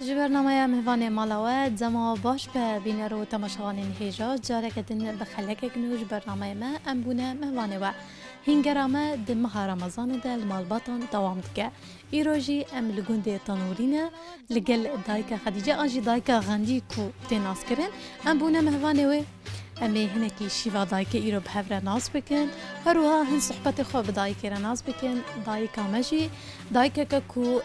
ji bernameya Mihvanê mala we dema baş be bîner û temaşevanên hêja careke din bi xelekek nû ji bernameyê me em bûne Mihvanê we. Hîngera me di meha Remezanê de li malbatan dewam dike. Îro jî em li gundê Tenûrî ne li gel dayika Xedîce an jî dayika Xendî ku tê naskirin em bûne Mihvanê wê. Em ê hinekî şîva dayikê îro bi hev re nas bikin. Her wiha hin sohbetê xwe bi dayikê re nas bikin. Dayika me jî dayikeke ku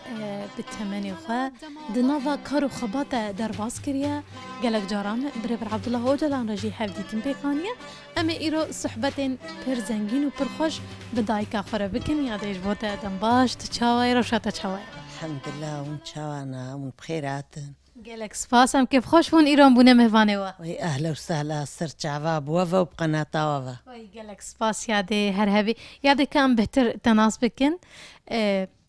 bi temenê xwe di nava kar û xebat e derbas kiriye. Gelek caran Birêver Ebdullah Öcalan re jî hev dîtin pêkaniye. Em ê îro sohbetên pir zengîn û pir xweş bi dayika xwe re bikin. Ya dê ji bo te dem baş tu çawa ye rewşa te çawa ye. Elhamdülillah hûn çawana hûn bi xêr hatin. Gelek spas em kêf xweş bûn îro em bûne Mihvanê we. Wê ehla û sehla ser çava bi we ve û bi qenata we ve. Vay gelek spas ya dê her hevî ya dê ka em bihtir te nas bikin.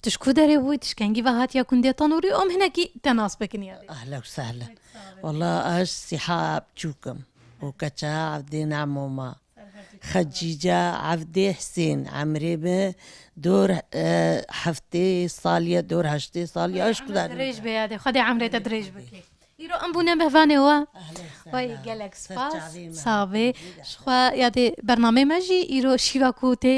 Tu ji ku derê bûyî tişkengî ve hatiye kundê Tenûrî û em hinekî te nas bikin ya dê. Ehla û sehla. Wallah eş sîha biçûkim û keça evdê namoma. خجيجة عفدي حسين عمري به دور حفتي صالية دور هشتي صالية ايش كذا دريج بي ya dê xwedê emrê te dirêj bikî. îro em bûne Mihvanê we. Vay gelek spas savê ji xwe ya dê bernamê me jî îro şîva ku tê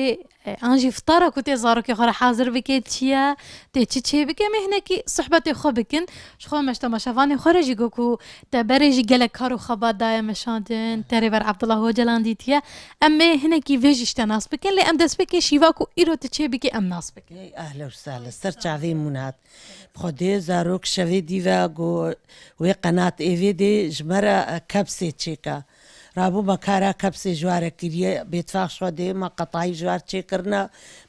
an jî fitara ku tê zarokê xwe re hazir bikê çi ye tê çi çê bike em ê hinekî sohbetê xwe bikin ji xwe me ji temaşevanê xwe re jî got ku te berê jî gelek kar û xebat daye meşandin Birêver Ebdullah Öcalan dîtiye em ê hinekî vê jî ji te nas bikin lê em dest bikê şîva ku îro tu çê bikî em nas bikin. اهلا وسهلا سر چاوی مونات بخودی زاروک شوی دیوا گو و قنات ایوی دی جمرا کبسی چیکا رابو مکارا کبسی جوار کریه بیتفاق شو دی ما قطعی جوار چی کرنا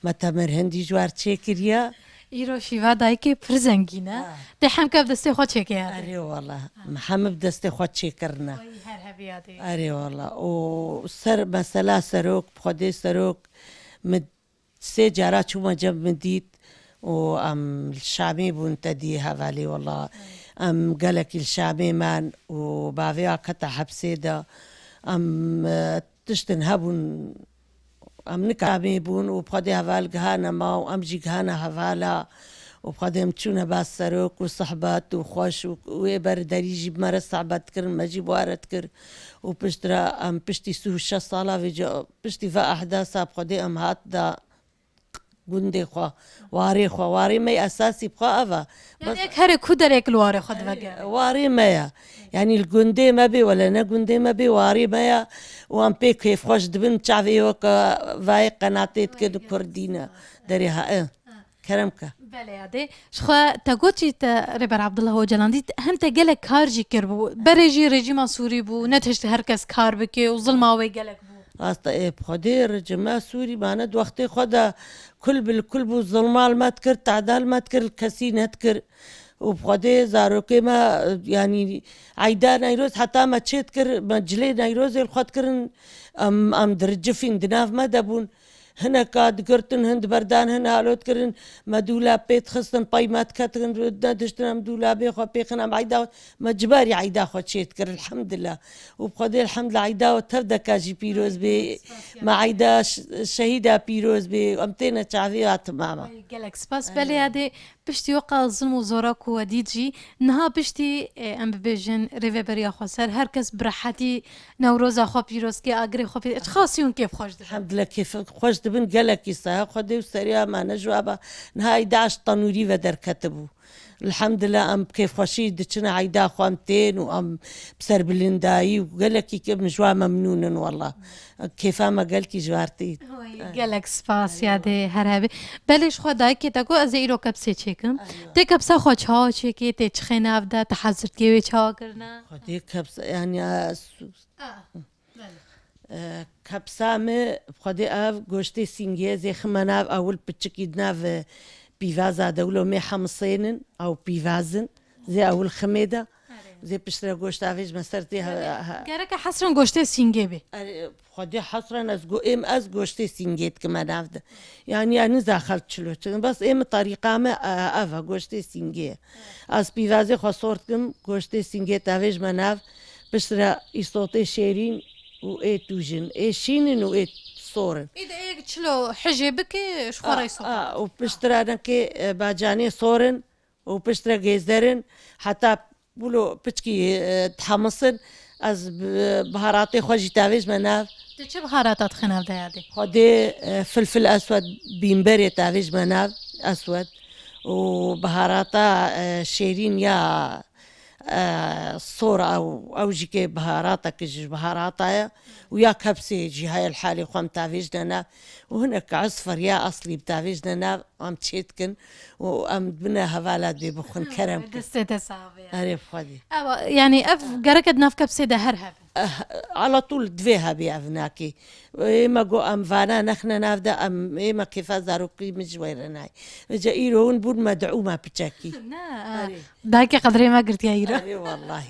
ما تمر هندی جوار چی کریه îro şîva dayikê pir zengîn e tê hemkev destê xwe çêke ya dê. اری والله محمد دستی خود چی کرنا her hevî ya dê. اری والله و سر مثلا سروک بخودی سروک مد سه جارا چوما جنب مديت وام الشامي بنتدي هفالي والله ام قالك الشامي مان وبافيا كتا حبسيدا ام تشتن هبون ام نكامي بون وبخدي هفال جهانا ما وام جي جهانا هفالا وبخدي متشونا باس سروك وصحبات وخوش ويبر داريجي بمرة صعبات كر مجي بوارت كر وبشترا ام بشتي سو صالة في بشتي فا احداثا بخدي ام هات دا گوندê xwe warê xwe warê me esasî bixwe ev e Ya dê herê ku derek li warê xwe divege. warê me ye yanî li gundê me bê wele ne gundê me bê warê me ye û em pê kêfxweş dibin çavê weke vayê qenatê dikin Kurdî ne derê he kerem ke Belê ya dê ji xwe te goçî te Birêver Ebdullah Öcalan dît hem te gelek kar jî kirbû berê jî rejîma Sûrî bû ne tiştî herkes kar bike û zilma wê gelek bû. rasta ê bixwedê rejima Sûrî mane di wextê xwe de kul bil kul bû zilmal me dikir tedal me dikir kesî nedikir û bixwedê zarokê me yanî eyda Neyroz heta me çê dikir me cilê Neyrozê li xwe dikirin em diricifîn di nav me de bûn hineka digirtin hin di berdan hin halot kirin me dûlabê dixistin pey me diketin ne diştin em dûlabê xwe pêxin em eyda me cibarî eyda xwe çê dikir elhemdillah û bixwedê elhemdillah eyda we tev deka jî pîroz bê me eyda şehîda pîroz bê em têne çavê hatin mama Gelek spas belê ya dê piştî weqa zilm û zora ku we dît jî niha piştî em bibêjin rêveberiya xwe ser herkes bi rehetî Newroza xwe pîrozkê agirê xwe pîroz çi xasî hûn kêf xweş dibin. الحمدلله كيف خوش دبن قالك يسا خدي وسريا ما نجوابا نهاي 11 طنوري ودر كتبوا الحمد لله ام كيف خوشي دشنا عيدا خوامتين وام بسر بلنداي وقالك كيف مجوا ممنون والله كيف ما قالكي جوارتي Gelek spas ya dê her hevî belê ji xwe dayikê te got ez ê îro kepsê çêkim tê kepsa xwe çawa çêkê tê çixê nav de te hezirtkê wê çawa kirine. خدي كبس يعني كبسامي خدي اف گوشتي سينجي زي خمناف اول بتشكي دناف بيفازا دولو مي حمصينن او بيفازن زي اول خميده زي بشتري گوشت افيج مسرتي Gereke hesrin goştê sîngê bê. خدي حصرا از جو ام از گوشتي سينجيت كمان افد يعني نزاخلت شلوت بس ام طريقه ما افا گوشتي سينجي از بيفازي خسورتم گوشتي سينجيت افيج مناف بشتري يصوتي شيرين و اي توجن اي شينن و اي صورن İde çilo hece bike şu xwe و بشتري انا كي باجاني صورن وبشترى جيزرن حتى بولو بتشكي تحمصن از بهاراتي خوجي تاويج مناف چه بهاراتات خناف ديادي؟ خدي فلفل اسود بيمبري تاويج مناف اسود وبهاراتا شيرين يا صورة أو جيكي بهاراتك جي بهاراتايا ويا كبسي جي هاي الحالي خوام تافيجنا وهناك عصفر يا أصلي بتافيجنا وام تشيتكن وام بنا هفالا دي بخن كرم دستي تساوي أريف خدي يعني اف قركد ناف كبسي ده هرهب على طول دفيها بيعفناكي إما جو أم فانا نخنا نافدا أم إما كيف زاروكي مجويرناي جايرون بون مدعومة بتشاكي نا دايكي قدري ما قلت يا إيرا أري والله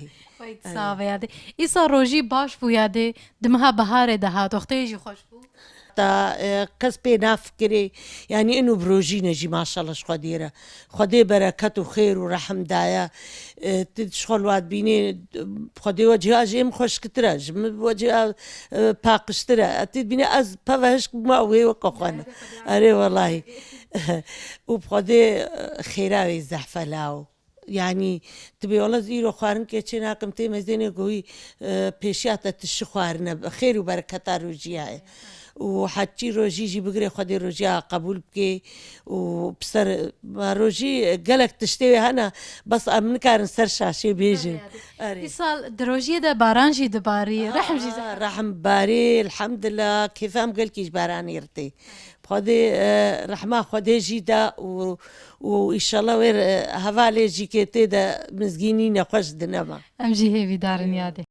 صافي يادي إيسا روجي باش بو يادي دمها بهاري دهات وقتی يجي خوش بو تا كسبي نافكري يعني انه بروجي نجي ما شاء الله شخديره خدي بركة وخير ورحم دايا تدشخل واد بيني خدي وجهها جيم خوش كترج وجهها باقشترة أتيت بيني از بفهش ما وهي وقاقنا أري والله وبخدي خيراوي زحفة لاو يعني تبي والله زيرو خوارن كيتشينا كم تي مزيني قوي بيشيات تشخوارنا بخير وبركة روجيها وحتى روجي جي بقري خدي روجيها قبول بكي وبصر ما روجي قالك تشتوي هنا بس أمن كارن سرشا شي بيجي إيصال دروجي ده بارانجي دباري رحم جي رحم باري الحمد لله كيف أم قال كيش باران يرتي خدي رحمة خدي جيدا وإن شاء الله وير هفالي جي كيتي دا مزجينين يخش دنما أم جي هيفي دارن يادي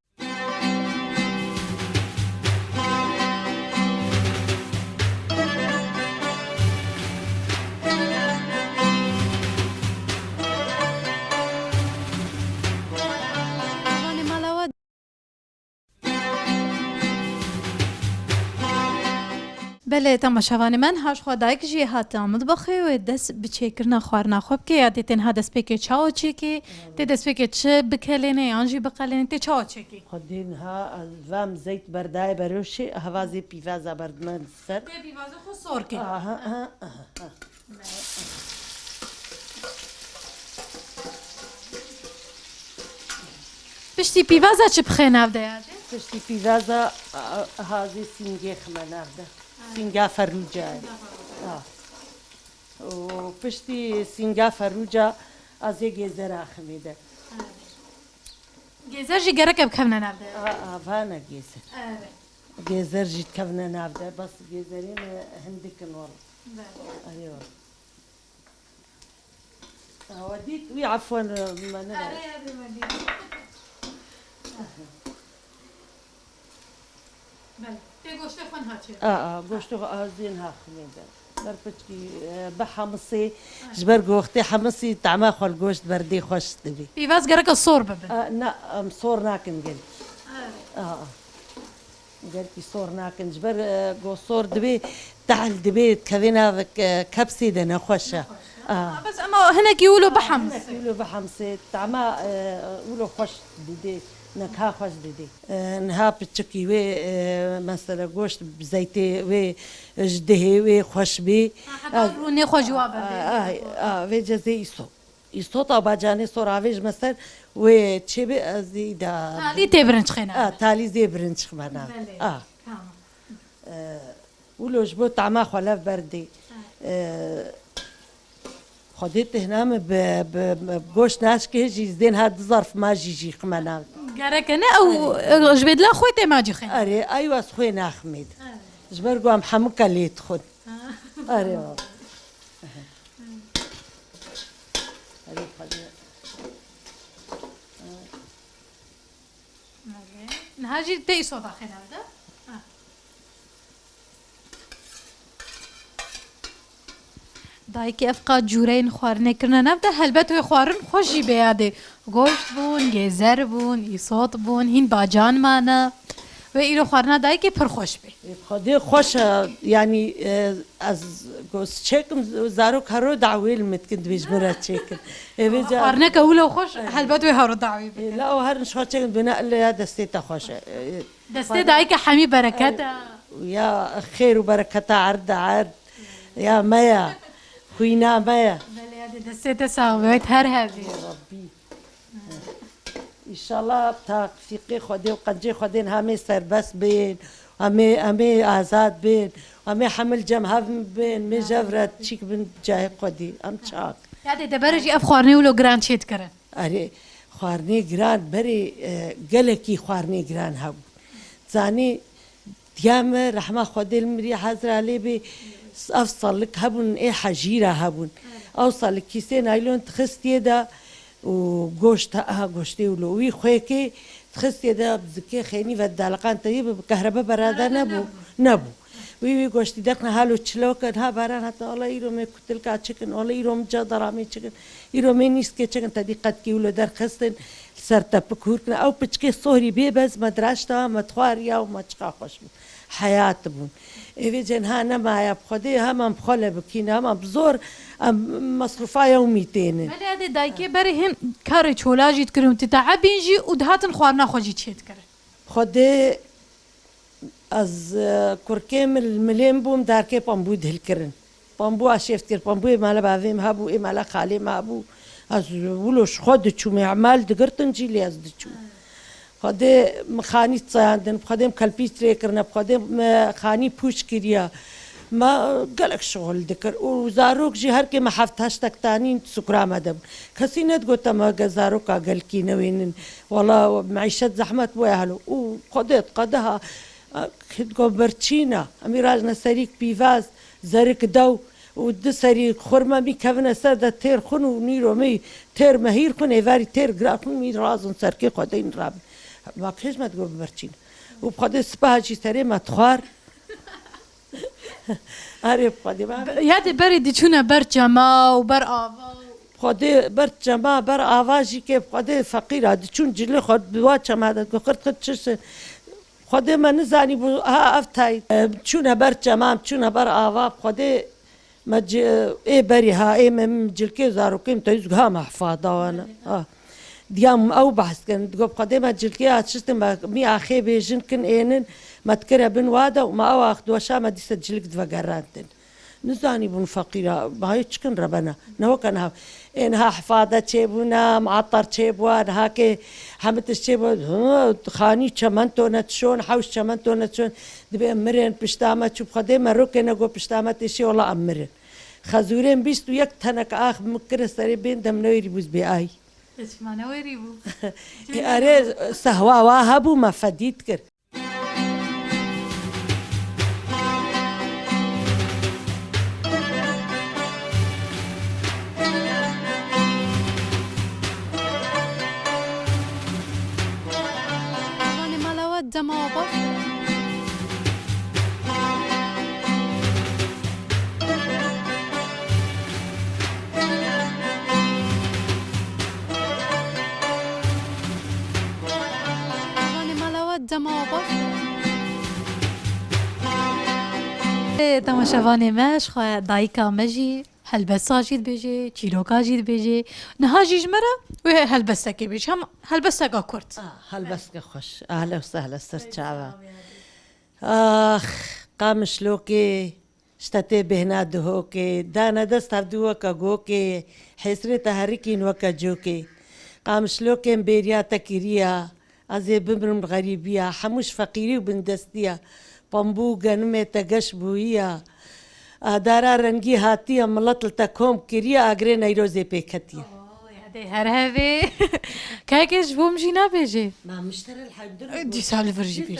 بله تماشاوان من هاش خدایک جی هات مطبخی و دست بچکرنا خوارنا خوب که یادی تنها دست بکی چاو چکی تی دست بکی چه بکلینه آنجی بکلینه تی چاو چکی خدين ها الفام زيت برداي بروشي هوازي بيفازا بردمان السر تی بیوازه خود سور کی پشتی بیوازه چه بخینه ده یادی تشتي بيفازا هذه سنجي خمنافدا سنجا فروجا وبشتي سنجا فروجا ازي جزرا خميده گزر جی گرک بکمنه نبده فانا جزر جزر جيت كفنا نافدا بس جزرين هندك الورد ايوه وديت وي عفوا ما نرى تی گوشت خون ها چه قشتو زين ها خميده دربتكي بحمصي جبر قوختي حمصي طعمه خو القوشت بردي خوش تبي بیواز گرک الصور ببن لا مصور ناكن قلت قلتي صور ناكن جبر قو صور دبي تعال دبي كذينا كبسي دنا خوشه بس اما هناك يقولوا بحمص يقولوا بحمصي طعمه يقولوا خوش دي نكها خوش دي نها بتشكي وي مثلا قوشت بزيتي وي جديه وي خوش بي روني خو جواب وي جزي يصو طابا جاني صوراويج مثلا وي تشبي ازيدا تالي تبرنش خينا تالي زي برنش خمانا ولو جبو طعمه خلاف بردي خديت هنا بقوش ناشكي جي زين هاد ظرف ما جي خمانا گرک نه او جبد لا خويته ما جي خينا اري ايوا خوينا احمد جبر قام حمك اللي تخد اري اري خدي نهاجي تي صوبا خينا ده دایکی افقاد جورین خوارنه کرنه نبده هلبت و خوارن خوشی بیاده گوشت بون گزر بون ایسوت بون هین باجان مانه و ایرو خوارنه دایکی پر خوش بی خدي خوش يعني از گوس چکم زارو کارو دعویل متکند بیجبره چکم خوارنه که اولو خوش هلبت و هارو دعوی بی لا وهر شو چکم بنا اللي دستيتا خوش دسته دایکی حمی برکته ويا خير وبركة عرض يا مايا خوينا مايا يعني دستي ساويت هر هذه ربي ان شاء الله توفیق خدا و قنجه خدا همه سربست بین همه آزاد بین همه حمل جمع بین می جورت چیک بین جای خودی ام چاک يعني دبرجي اف خوارني ولو جران شيت كره اره خوارنی گران بری گلکی خوارنی گران هبو زانی دیام رحمه خدا المری حضر علی بی افصل لك هبون ايه حجيره هبون اوصل لك كيسين نايلون تخستي دا وقوشت قوشتي ولوي خويكي تخستي دا بزكي خيني فدالقان طيب بكهرباء برادا نبو وي قوشتي دقنا هالو تشلوكن ها باران حتى الله يروم كتلكا تشكن الله يروم جدرامي تشكن يروم نيسكي تشكن تدي قد كي ولا در خستن سرتا بكوركنا او بچكي صهري بيبز مدراشتا متخواريا ومتشقا خوش حياة بون ایوی جن ها نمایا بخودی هم بخاله بکین هم بزور مصروفا یومی تینن ولی هذه دایکی بری هم کار چولاجیت کریم تتعبین جی و دهاتن خوارنا خوجی چیت کرد خودی از کرکم الملیم بوم در که پامبو دل کرن پامبو اشیفت کر پامبو مالا بعدیم هبو مالا خالی ما بو از ولوش خود چوم اعمال دگرتن جیلی از دچوم خودم خانی تصاندن خودم کلپیت ریکرنا خودم خانی پوش کریا ما قالك شغل ذكر وزاروك جي هركي ما حفتهاش تكتانين سكرا مدب كسينت قلت ما زاروك قال كي نوين والله معيشة زحمة بويهلو وقضيت قدها كنت برتشينا اميراجنا سريك بيفاز زارك دو ود سري خرمه مي كفنا ساده تير خنو نيرو مي تير مهير خن ايفاري تير غراخن مي رازن سركي خدين راب ما كيش ما تقول برتشين وبخد سباجي سري ما تخار عارف خدي ما يادي بري دي شونا برجما وبر آوا خدي برجما بر آواجي كيف خدي فقير هاد شون جلي خد بواچ ما هاد خد چش خدي ما نزاني بو ها افتاي شونا برجما شونا بر آوا خدي مج ايه بري ها ايه من جلكي زاروكيم تيزغ ها محفاظه وانا ديام او بحث كان تقول قديمه جلكي هاتشتم مي اخي بيجن كن اينن ما تكره بن وادا وما او اخذ وشا ما دي سجلك دفقرانتن نزاني بن فقيره ما هي تشكن ربنا نو كان ها انها حفاظه تشيبونا معطر تشيبوان هاكي حمت تشيبو خاني چمنتو نتشون حوش چمنتو نتشون دبي امرين بشتامه شوف قديمه روكنا جو بشتامه تشي والله امرين خزورين بيستو يك تنك اخ مكر سري بين دم نويري بوز بي اي ايش ما نويري بو اري سهوا وهبو ما فديت كر دماغ تماشاواني ماش خا دايكا مجي هلبسا جيت بيجي تشيروكا جيت بيجي نها جيج مرة وهي هلبسا كي بيجي هم هلبسا كا كورت هلبسا خوش اهلا وسهلا سرچاوا قامش لوكي شتاتي بهنا دهوكي دانا دست هفدو وكا جوكي حسري تهريكين وكا جوكي قامش لوكي مبيريا تكيريا ازي بمرم غريبيا حموش فقيري وبندستيا بامبو گنمه تگش بویا دارا رنگی هاتی ملت تکوم کریا اگره نیروزی پیکتیا یادی هر هوی که کش بوم جینا بیجی ما مشتري الحمد دي سال فرجي بيش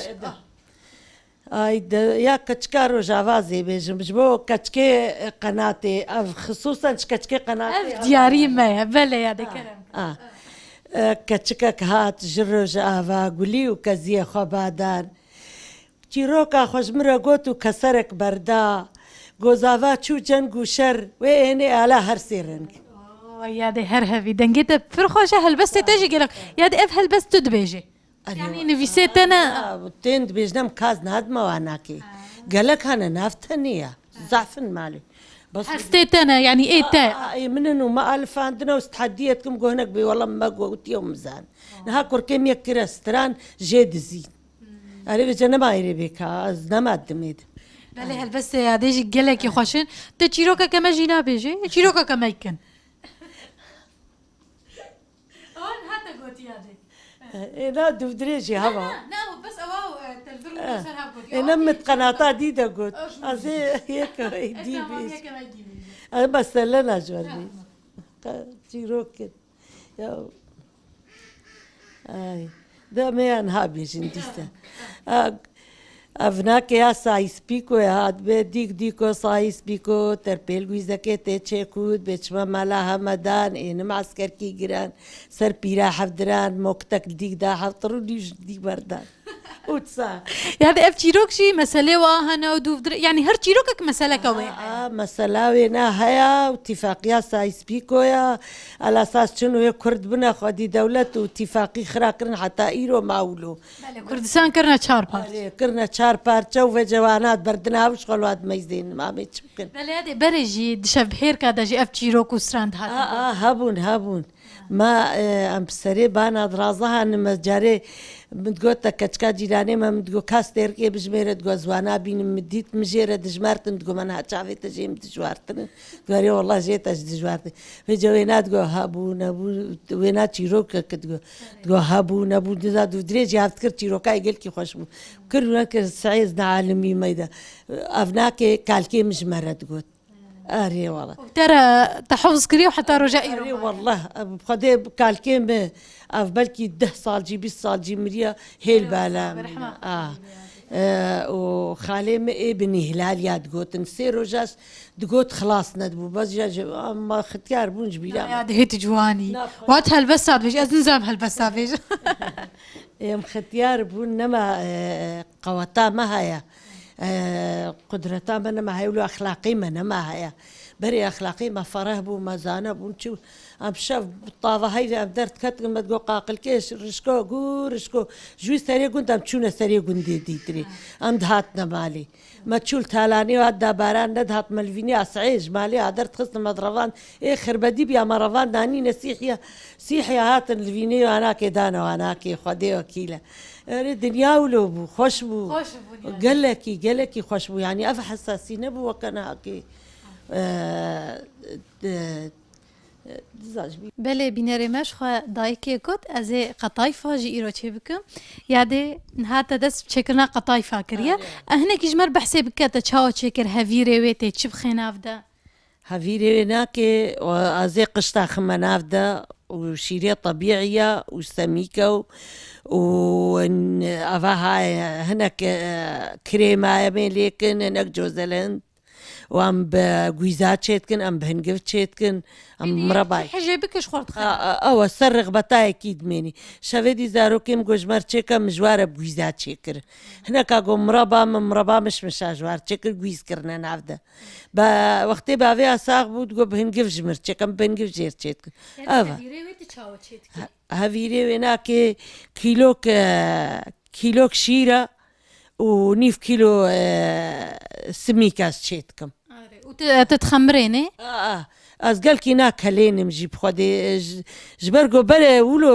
اي يا كتشكارو جافازي بيجم بجبو كتشكي قناتي خصوصا كتشكي قناتي دياري ما بلا يا كلام كتشكك هات جرو جافا قولي وكزيه خبادان چیروکا خوشمره گوتو کسرک بردا گوزاوا چو جنگ و شر و اینه علا هر سیرنگ یادی هر هفی دنگیت فرخوشه هلبست تجی گلک یادی اف هلبست تد بیجی یعنی نویسیت انا تند بیجنم کاز نادما واناکی گلک هانا نافتنیا ضعفن مالي بس حسيت انا يعني ايه تا من انه ما الف عندنا وستحديتكم هناك بي والله ما قوت يوم مزان نهاكر كم يكرا ستران جيد زين عرفت جنا ما يريبك از نماد ميد بله هل بس يا ديجي قالك يا خوشن تشيروكا كما جينا بيجي تشيروكا كما يكن لا دودريجي هوا لا بس أواو تلفرو سرها بود نمت قناطة ديدا قلت أزي هيك دي بيش أنا بس لنا جوالي جيروك يا أي ده ميان هابي جنديستا أفناك يا سايس بيكو يا هاد ديكو سايس بيكو تربيل جويزكي تشيكود بيتشما مالا همدان إن معسكر كي جران سر بيرا حفدران موكتك ديك دا حفطرو ديك بردان وتصا يعني اف تشيروكشي مسألة واهنا ودوفدر يعني هر تشيروكك مسألة كوي مسألة وينا هيا واتفاقية سايس بيكو يا على أساس شنو هي كرد بنا خدي دولة واتفاقي خراكرن حتى إيرو ماولو كردستان كرنا تشار بارت كرنا تشار بارتشا وفي جوانات بردنا وشغلوات ميزين ما ميتشوكن بله هذه برجي دشب بحير كذا جي اف تشيروك وستراند هات هبون ما ام بسري بانا درازها ان مجاري متقول تكتشكا جيراني ما متقول كاستير كي بجميرة تقول زوانا بين مديت مجيرة دجمارتن تقول منها تشافي تجي متجوارتن تقولي والله جيت دجوارتن في جوينات تقول هابون وينات تشيروك تقول هابون دريجي هافتكر تشيروكا يقول كي خوشبو كل سعيد عالمي ميدا افناكي كالكي مجمرة تقول أري والله ترى تحفظ كريه وحتى رجائي أري والله بخدي كالكيم بلكي 10 صال جي 20 صال جي مريا هي البالا وخالي ابني هلال يا تقول نسير وجاش تقول خلاص ندبو بس جا اما ختيار بونج بلا هذه هي تجواني وقت هالبسات بيج ازنزام هالبسات بيج يوم ختيار بون نما قوتا ما هيا قدرتا من ما هي ولو أخلاقي من ما هي بري أخلاقي ما فرهبو ما زانبو نشوف أم شاف بالطاوة هاي أم درت كتر ما تقول قاقل كيش رشكو قور رشكو جوي سريع قلت أم تشونا سريع قلت دي تري أم دهاتنا مالي ما تشول تالاني وهدا باران ندهات ملفيني أسعيج مالي هدرت خصنا مضرفان إيه خربدي بيا مرفان داني نسيحيا سيحيا هات الفيني وأنا كدانا وأنا كي خدي وكيلة الدنيا ولو خوشبو قال لك خوشبو يعني أف حساسين بو وكان هاكي بله بینره مش خو دایکی کت از قطایفا جی ایرو چه بکم یاده نهات دست چکرنا قطایفا کریه اهنه کیجمر بحثی بکت چاو چکر هویره ویته چی بخیناف ده هویره ناکه از قشتا خمناف ده وشيرية طبيعية وسميكة وأفاها هناك كريمة يمين ليكن هناك جوز الهند وأم بجويزات شيتكن أم بهنجف شيتكن أم مرباي حاجة بكش خورت أو السرق بتاعي أكيد مني شافدي زاروكيم جوجمر شيكا مجوارة بجويزات شيكر هناك أقول مربا مش أجوار شيكر جويز كرنا نافده وقتي بافيا ساق بود جو بهنجف جمر شيكا بهنجف جير شيتكن أفا هفيري هناك كيلوك شيرة ونيف كيلو سميكاس شيتكم وتتخمريني از قال كي ناك هلين مجيب خدي جبرقو بلا ولو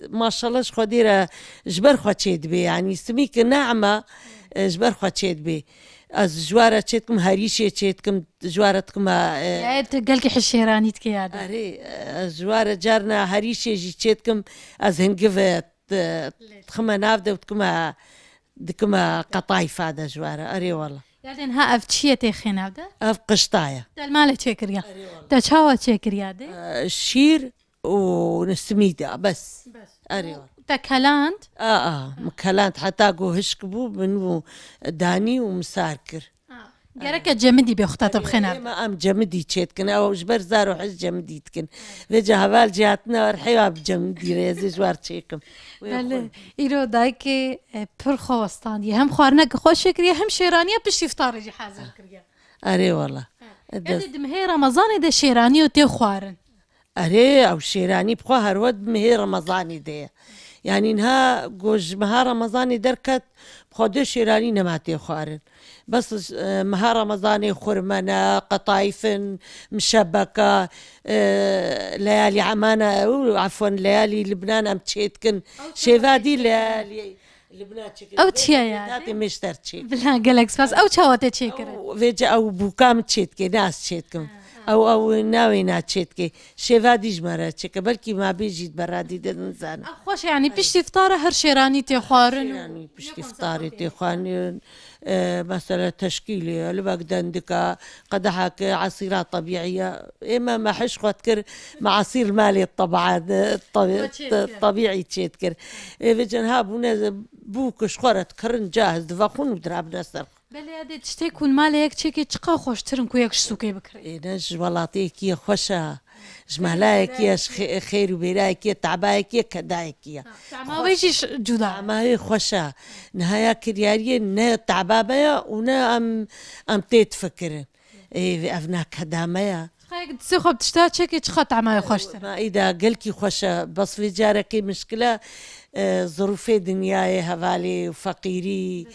ما شاء الله خديره جبر خدشيت بي يعني سميك ناعمه جبر خدشيت بي از جواره تشيتكم هريشه تشيتكم جوارتكم يا قال كي حشيراني تكياده اري جواره جارنا هريشه جي تشيتكم از هنقف تخمناف وتكما دكما قطايف هذا جواره اري والله يعني ها افتشيه تخينا ده اف قشطايه المال تشكريا تشاوا تشكريا ده الشير ونسميده بس اري والله تكلانت مكلانت حتى اقو هشكبو منو داني ومساركر جرك جمدي بيختطب خنا ما ام جمدي تشيتكن او جبر زارو حج جمدي تكن فيجا هبال جاتنا رحيوا بجمدي ريزي جوار تشيكم بله ايرو دايكي پر خوستان هم خوارنك خوش شكريا هم شيرانيه بشي افطار يجي حاضر كريا اري والله دمهي رمضان ده شيراني وتي خوارن اري او شيراني بخو هرود مهي رمضاني ده يعني انها جوج مها رمضاني دركت بخودو شيراني نماتي خوارن بس مها رمضاني خرمنا قطايفن مشبكة ليالي عمانة عفوا ليالي لبنان ام تشيتكن شيفادي ليالي لبنان او تشيا يعني هاتي مشتر تشيك بلا جالكس بس او تشاوت تشيكر فيجا او بوكام تشيتكي ناس تشيتكم او ناوي ناتشيتكي شيفادي جمرة تشيك بلكي ما بيجي برادي دنزان خوش يعني بيشتي فطارة هر شيراني تخوارن يعني بشتي فطاري تيخواني مثلا تشكيلي اللي بقدندك قدحك عصيرات طبيعية إما ما حش تكر معاصير مالي طبعا الطبيعي تشيتكر فيجن بونا بوكش خورت كرن جاهز دفاقون ودراب نسر بله هذا تشتكون مالك تشكي تشقى خوش ترنكو ياكش سوكي بكري نج ولاتيكي خوشة جمالايكي خير وبيرايكي تعبايكي كدايكي ما بيجيش جدا ما هي خوشة نهاية كريارية نه تعبابيا ونا ام تفكر إيه أفنا كداميا خايك تسخب تشتا تشكي تشخط عماي خوش ما إذا قلكي خوشة بس في جاركي مشكلة ظروفي دنياي هفالي وفقيري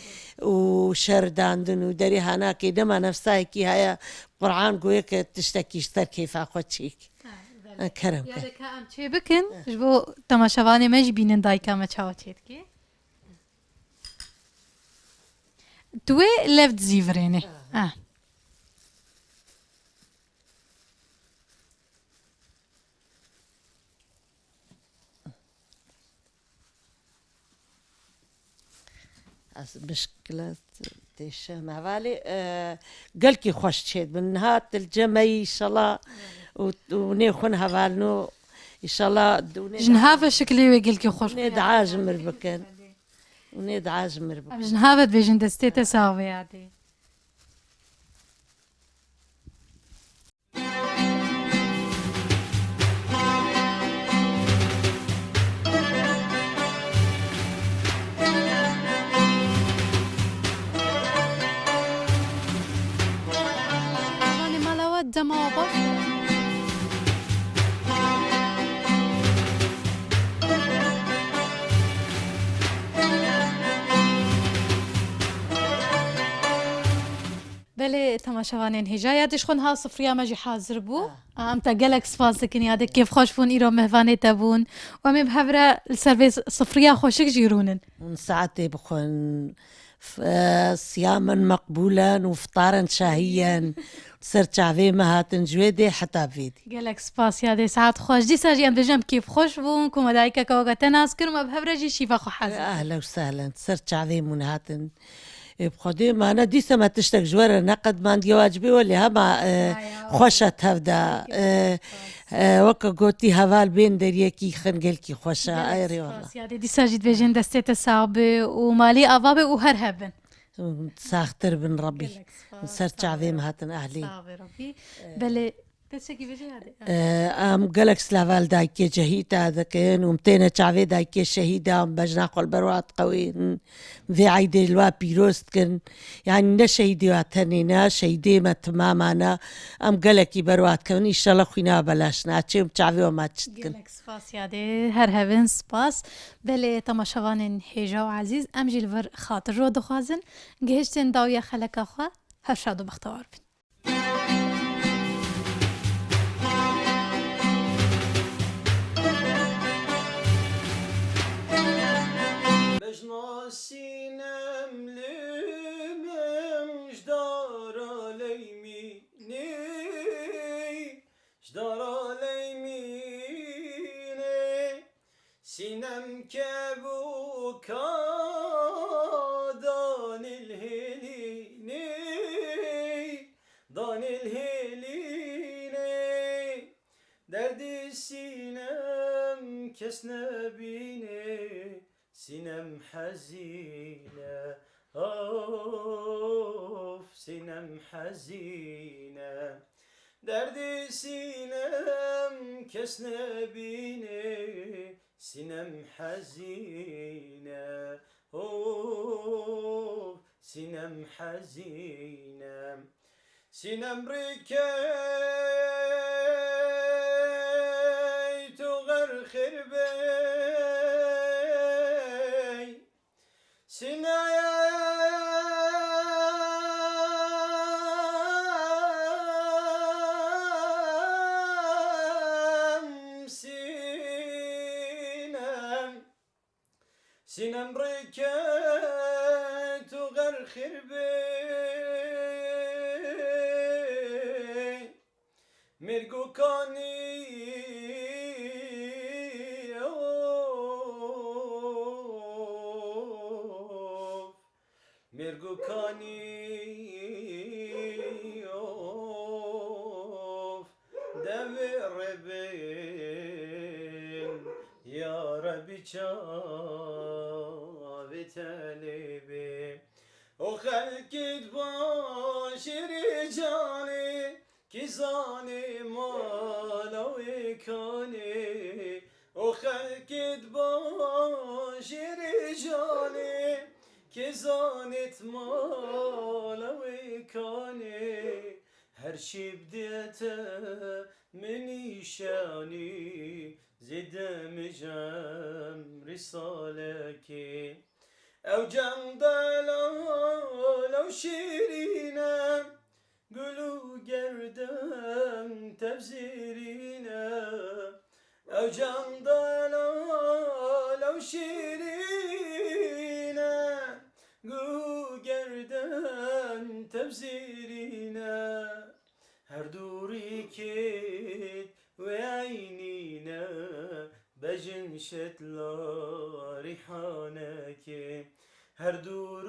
وشرداندن وداري هناك دما نفسها كي هيا قرآن قويك تشتكيش تر كيف أخوتشيك كرم يعني كام شيء بكن جبو تماشاواني ما جبين دايكا ما تشاوتيتكي توي لفت زيفريني مشكلة تيشا مهوالي قلكي خوش تشيد من هات الجمعي إن شاء الله ونيخون هوالنو إن شاء الله جنهافة شكلي ويقلكي خوش ندعى جمر بكن وندعى جمر بكن جنهافة بيجن دستي تساوي عادي دما باش بله تماشاوانين هجايا دشخون ها صفريا ماجي حاضر بو ام تا جالكس فازكن يادك كيف خوش بون ايرو مهفاني تابون وامي بهبرا السيرفيس صفريا خوشك جيرونن ساعتي بخون صياما مقبولا وفطارا شهيا صرت شعبي مهاتن جويدي حتى فيدي جالكس باس يا دي ساعات خوش دي ساجي ام بجنب كيف خوش بون كوما دايكا كوغا تناسكر ما بهبرا جي شيفا خو حازر اهلا وسهلا صرت شعبي منهاتن بخدي ما انا ديسا ما تشتك جوارة نقد ما عندي واجبي واللي هما خوشت هفدا وكا قوتي هفال بين دريكي خنقلكي خوشة ايري والله سيادي دي ساجد بيجين دستي تسابي ومالي افابي وهرهبن ساختر بن ربي صرت شعبي مهاتن اهلي ربي بل جالكس لافال دايكي جهيتا ذاكين ومتينا شعبي دايكي شهيدا بجنا قل بروات قوي في عيدي الوا بيروست كن يعني نا شهيدي واتنينا شهيدي ما تمامنا جالكي بروات كون إن شاء الله خوينا بلاشنا تشيم شعبي وما تشتكن جالكس باس يادي هرهبن سباس بل تماشاوان هيجا وعزيز امجي الفر خاطر رو دخوازن جهشتن داويا خلك اخوا هرشادو بختوار بن سینم لمم جدار لیمی نی جدار لیمی نی سینم که بو دان الهلی نی دان الهلی نی دردی سینم کس نبینه سینم حزینه اوف سینم حزینه دردی سینم کس نبینه سینم حزینه اوف سینم حزینه سینم ریکه تو غرخر به سینم ریکت و غرخر بی مرگو کانی مرگو کانی devir bin ya Rabbi çavi talibi o halkit başiri cani ki zani malavi kani o halkit başiri cani ki zanit malavi kani her şibdiyete menişani zedemecem risaleki ev cemdelav şirine gülü gerdem tebzirine ev cemdelav şirine gülü gerdem tebzirine her duri kit ve aynine bejin şetla rihaneki her duru